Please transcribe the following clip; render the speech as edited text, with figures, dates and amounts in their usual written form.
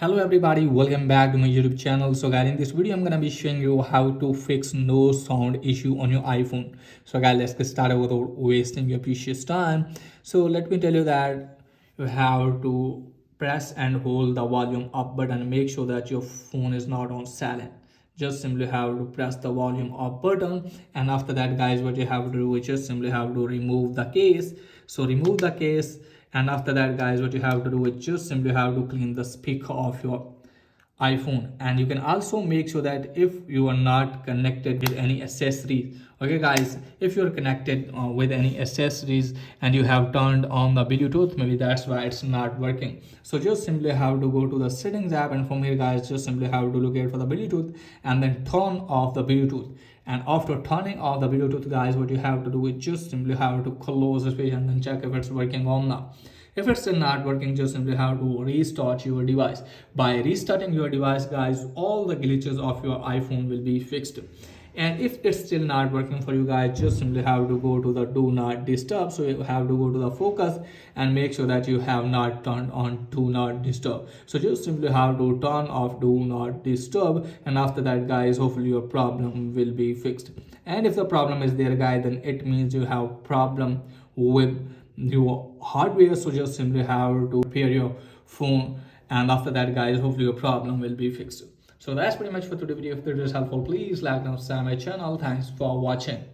Hello everybody, welcome back to my YouTube channel. So guys, in this video I'm gonna be showing you how to fix no sound issue on your iPhone. So guys, let's get started without wasting your precious time. So let me tell you that you have to press and hold the volume up button. Make sure that your phone is not on silent. Just simply have to press the volume up button, and after that guys, what you have to do is just simply have to remove the case. So remove the case, and after that guys, what you have to do is just simply have to clean the speaker of your iPhone. And you can also make sure that if you are not connected with any accessories, okay guys, if you're connected with any accessories and you have turned on the Bluetooth, maybe that's why it's not working. So just simply have to go to the settings app, and from here guys, just simply have to locate for the Bluetooth and then turn off the Bluetooth. And after turning off the Bluetooth guys, what you have to do is just simply have to close this page and then check if it's working or not. If it's still not working, just simply have to restart your device. By restarting your device guys, all the glitches of your iPhone will be fixed. And if it's still not working for you guys, just simply have to go to the do not disturb. So you have to go to the focus and make sure that you have not turned on do not disturb. So just simply have to turn off do not disturb, and after that guys, hopefully your problem will be fixed. And if the problem is there guys, then it means you have problem with your hardware. So just simply have to repair your phone, and after that guys, hopefully your problem will be fixed. So that's pretty much for today's video. If it is helpful, please like and subscribe my channel. Thanks for watching.